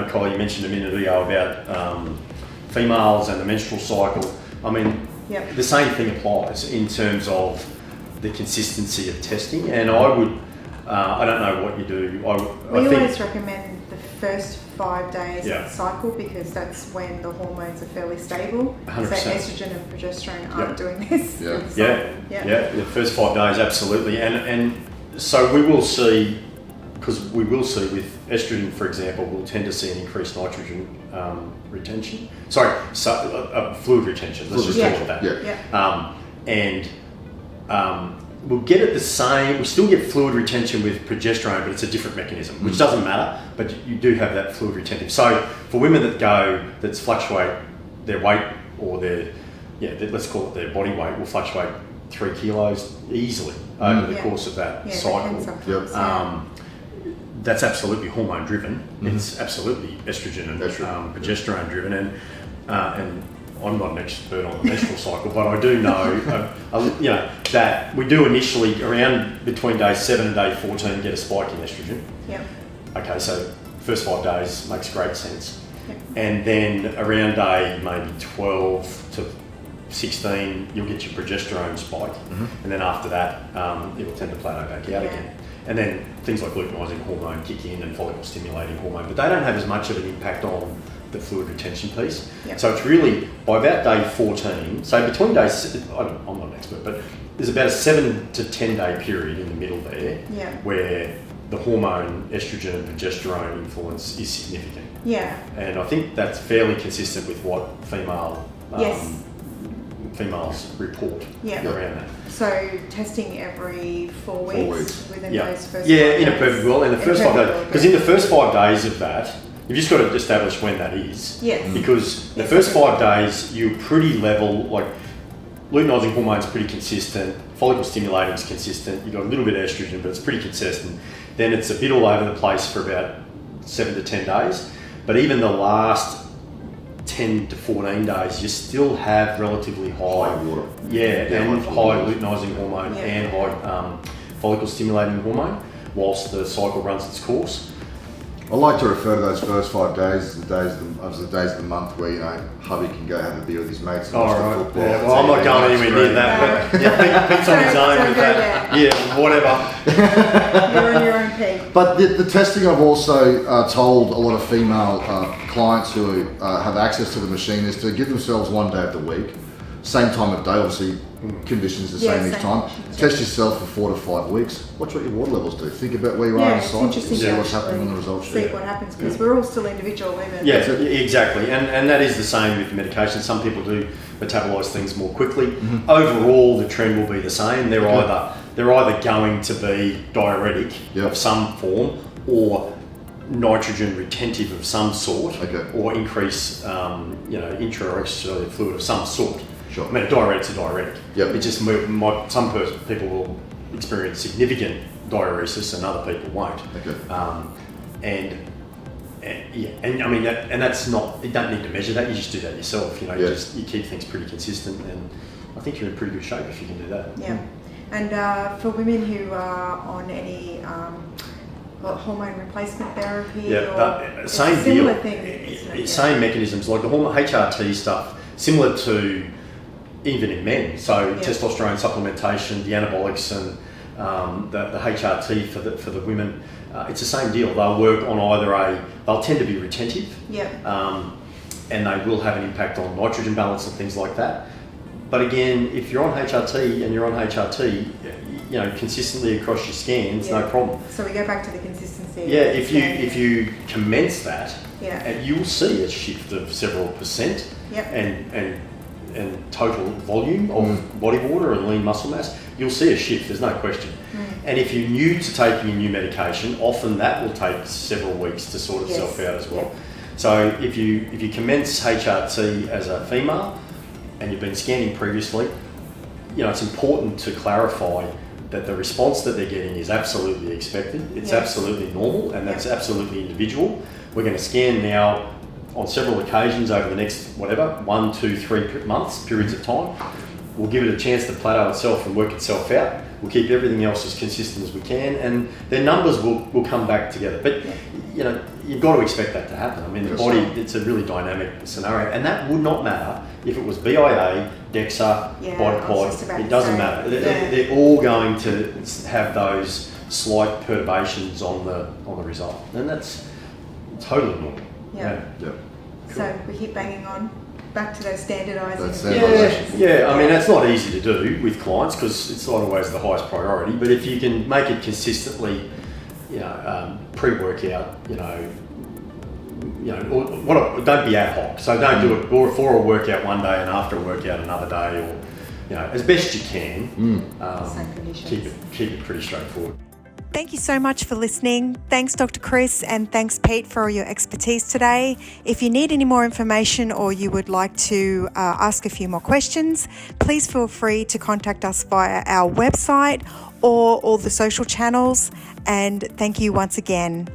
know, Kylie, you mentioned a minute ago about females and the menstrual cycle. I mean, the same thing applies in terms of the consistency of testing. And I would, I don't know what you do. We always recommend the first 5 days of the cycle because that's when the hormones are fairly stable. 100%. So estrogen and progesterone aren't doing this. The first 5 days, absolutely. And so we will see, because we will see with estrogen, for example, we'll tend to see an increased nitrogen retention. Fluid retention. Let's just call it that. We'll get it the same. We still get fluid retention with progesterone, but it's a different mechanism, which doesn't matter. But you do have that fluid retentive. So for women that fluctuate their weight or let's call it their body weight will fluctuate 3 kilos easily over the course of that cycle. That's absolutely hormone driven. It's absolutely estrogen and progesterone driven, and I'm not an expert on the menstrual cycle, but I do know, that we do initially around between day 7 and day 14 get a spike in estrogen. Yep. Okay, so first 5 days makes great sense, and then around day maybe 12 to 16 you'll get your progesterone spike, and then after that it'll tend to plateau back out again. And then things like luteinizing hormone kick in and follicle stimulating hormone, but they don't have as much of an impact on the fluid retention piece. So it's really by about day 14, so between days, I'm not an expert, but there's about a 7 to 10 day period in the middle there where the hormone estrogen and progesterone influence is significant. And I think that's fairly consistent with what females report around that. So testing every 4 weeks within those first 5 days. In a perfect world. In the first 5 days, because in the first 5 days of that, you've just got to establish when that is. Because the first 5 days, you're pretty level, like luteinizing hormone's pretty consistent, follicle stimulating is consistent, you've got a little bit of estrogen, but it's pretty consistent. Then it's a bit all over the place for about 7 to 10 days. But even the last 10 to 14 days, you still have relatively high water. And high luteinizing hormone and high follicle stimulating hormone whilst the cycle runs its course. I like to refer to those first 5 days as the days of the month where, hubby can go have a beer with his mates and watch the football. Well, I'm not going anywhere near that, but Pete's on his own with that. Whatever. You're on your own peak. But the testing, I've also told a lot of female clients who have access to the machine is to give themselves 1 day of the week, same time of day, obviously conditions the same each time. Test yourself for 4 to 5 weeks. Watch what your water levels do. Think about where you are in the cycle. See what's happening on the results sheet. See what happens, because we're all still individual women. Exactly. And that is the same with medication. Some people do metabolise things more quickly. Overall, the trend will be the same. They're either going to be diuretic of some form or nitrogen retentive of some sort, or increase intra or extracellular fluid of some sort. Sure. I mean, a diuretic's a diuretic. It just some people will experience significant diuresis and other people won't. And I mean that's not, you don't need to measure that. You just do that yourself. You keep things pretty consistent, and I think you're in pretty good shape if you can do that. And for women who are on any hormone replacement therapy, same similar deal. Thing, same mechanisms like the hormone HRT stuff, similar to even in men. So testosterone supplementation, the anabolics, and the HRT for the women, it's the same deal. They'll work on they'll tend to be retentive, and they will have an impact on nitrogen balance and things like that. But again, if you're on HRT and you're on HRT, consistently across your scans, no problem. So we go back to the consistency. If you commence that, you'll see a shift of several percent, and total volume of body water and lean muscle mass, you'll see a shift. There's no question. And if you're new to taking a new medication, often that will take several weeks to sort itself out as well. So if you commence HRT as a female and you've been scanning previously, it's important to clarify that the response that they're getting is absolutely expected. It's absolutely normal, and that's absolutely individual. We're going to scan now on several occasions over the next 1, 2, 3 months, periods of time. we'll give it a chance to plateau itself and work itself out. We'll keep everything else as consistent as we can, and their numbers will come back together. But you know, you've got to expect that to happen. I mean, the body, it's a really dynamic scenario, and that would not matter if it was BIA, DEXA, body quad. It doesn't matter. They're all going to have those slight perturbations on the result, and that's totally normal. Yeah. Yeah. So we keep banging on. Back to those standardising. I mean, that's not easy to do with clients because it's not always the highest priority. But if you can make it consistently, pre-workout, don't be ad hoc. So don't do it before a workout one day and after a workout another day, or as best you can. Keep it pretty straightforward. Thank you so much for listening. Thanks, Dr. Chris, and thanks, Pete, for your expertise today. If you need any more information or you would like to ask a few more questions, please feel free to contact us via our website or all the social channels. And thank you once again.